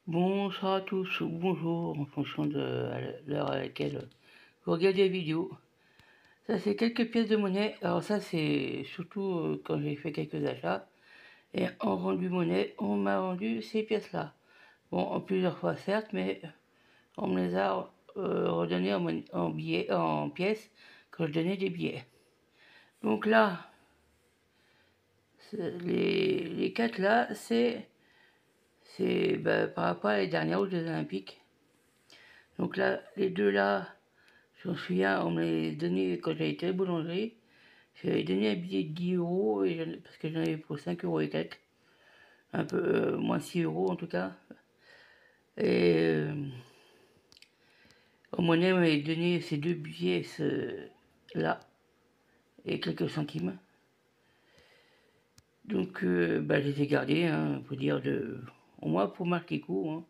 Bonsoir à tous, ou bonjour en fonction de l'heure à laquelle vous regardez la vidéo. Ça c'est quelques pièces de monnaie, alors ça c'est surtout quand j'ai fait quelques achats. Et en rendu monnaie, on m'a rendu ces pièces-là. Bon, en plusieurs fois certes, mais on me les a redonnées en billets, en pièces, quand je donnais des billets. Donc là, les quatre là, c'est par rapport à les dernières aux Jeux Olympiques. Donc là, les deux là, je me souviens, on me les donnait quand j'avais été à la boulangerie. J'avais donné un billet de 10 euros parce que j'en avais pour 5 euros et quelques. Un peu moins 6 euros en tout cas. Et en monnaie, on m'avait donné ces deux billets là et quelques centimes. Donc je les ai gardés, hein, faut dire, au moins pour marquer coup. Hein.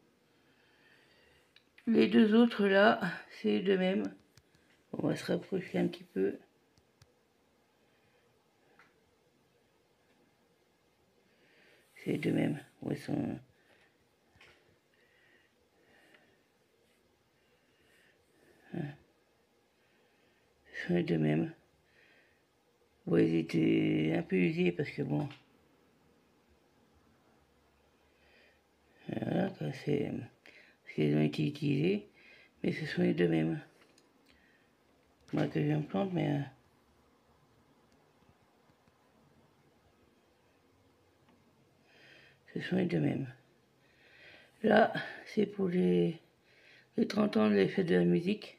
Les deux autres là, c'est de même. On va se rapprocher un petit peu. C'est de même. Où elles sont de même. Ouais, ils étaient un peu usés parce que bon. Voilà, quoi, c'est. Parce qu'ils ont été utilisés. Mais ce sont les deux mêmes. Moi que je me plante, mais. Ce sont les deux mêmes. Là, c'est pour les 30 ans de les fêtes de la musique.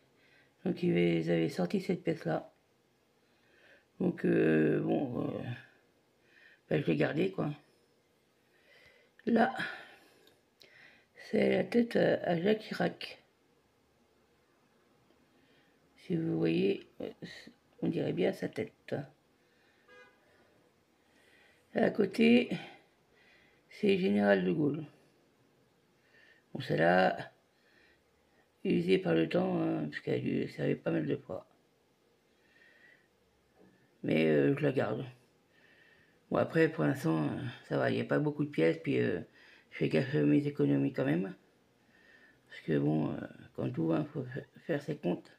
Donc ils avaient sorti cette pièce-là. Donc je l'ai gardée quoi. Là, c'est la tête à Jacques Chirac. Si vous voyez, on dirait bien sa tête. À côté, c'est Général de Gaulle. Bon, celle-là, usée par le temps, hein, parce qu'elle a dû servir pas mal de fois. Mais je la garde. Bon, après, pour l'instant, ça va, il n'y a pas beaucoup de pièces, puis je fais gaffe à mes économies quand même. Parce que bon, quand tout, il faut faire ses comptes.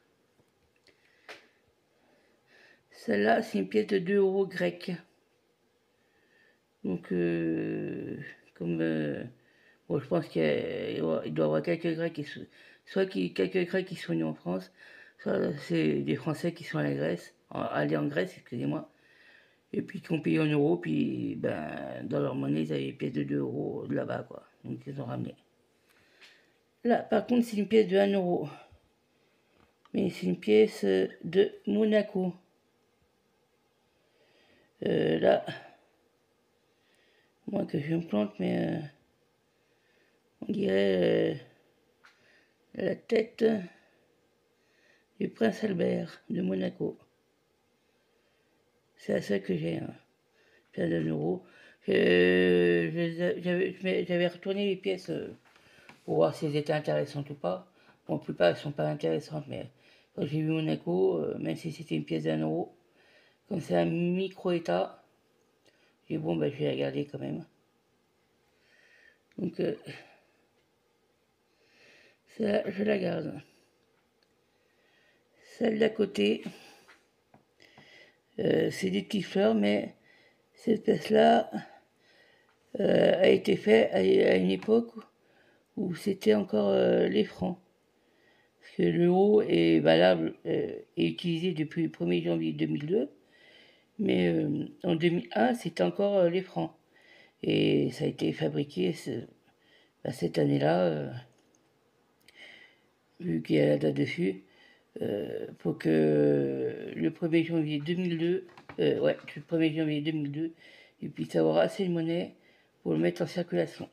Celle-là, c'est une pièce de 2 euros grec. Donc, comme. Bon, je pense qu'il doit y avoir quelques Grecs quelques Grecs qui sont nés en France, soit c'est des Français qui sont allés en Grèce, excusez-moi, et puis qui ont payé en euros, puis dans leur monnaie, ils avaient des pièces de 2 euros de là-bas, quoi. Donc ils ont ramené. Là, par contre, c'est une pièce de 1 euro. Mais c'est une pièce de Monaco. Là, moi que je me plante, mais on dirait la tête du prince Albert de Monaco. C'est à ça que j'ai un pièce de 1 euro. J'avais retourné les pièces pour voir si elles étaient intéressantes ou pas. Bon, la plupart elles sont pas intéressantes, mais quand j'ai vu Monaco, même si c'était une pièce d'1 euro, comme c'est un micro-état, j'ai dit bon, je vais la garder quand même. Donc, celle-là, je la garde. Celle d'à côté, c'est des petites fleurs, mais cette pièce-là a été faite à une époque où c'était encore les francs. Parce que l'euro est valable et utilisé depuis le 1er janvier 2002, mais en 2001, c'était encore les francs. Et ça a été fabriqué cette année-là, vu qu'il y a la date dessus, pour que le 1er janvier 2002, le 1er janvier 2002, il puisse avoir assez de monnaie pour le mettre en circulation.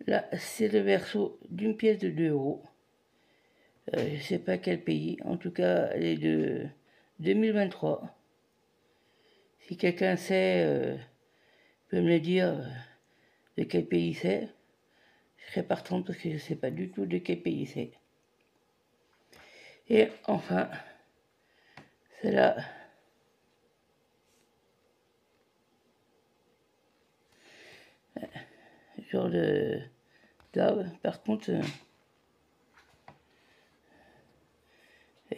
Là, c'est le verso d'une pièce de 2 euros. Je ne sais pas quel pays. En tout cas, elle est de 2023. Si quelqu'un sait, peut me le dire de quel pays c'est. Je serais partante parce que je ne sais pas du tout de quel pays c'est. Et enfin, celle-là. Genre Là, par contre,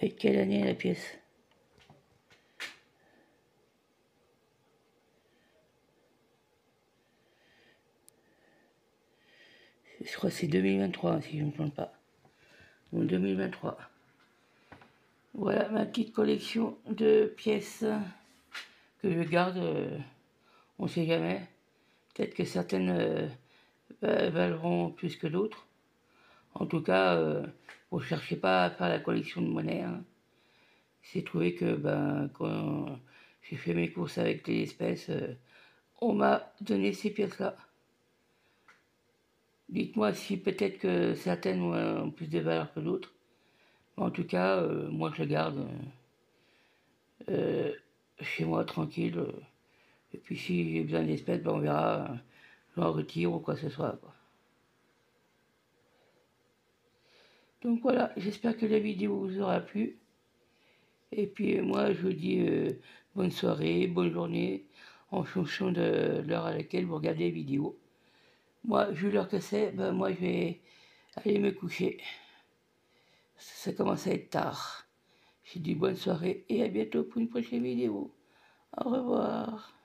et quelle année la pièce? Je crois que c'est 2023, si je ne me trompe pas. Donc 2023. Voilà ma petite collection de pièces que je garde. On ne sait jamais. Peut-être que certaines valeront plus que d'autres. En tout cas, vous ne cherchez pas à faire la collection de monnaie. Hein. J'ai trouvé que quand j'ai fait mes courses avec les espèces, on m'a donné ces pièces-là. Dites-moi si peut-être que certaines ont plus de valeur que d'autres. En tout cas, moi je les garde chez moi tranquille. Et puis si j'ai besoin d'espèces, on verra, j'en retire ou quoi que ce soit. Quoi. Donc voilà, j'espère que la vidéo vous aura plu. Et puis moi je vous dis bonne soirée, bonne journée, en fonction de l'heure à laquelle vous regardez la vidéo. Moi, vu l'heure que c'est, moi je vais aller me coucher. Ça commence à être tard. J'ai dit bonne soirée et à bientôt pour une prochaine vidéo. Au revoir.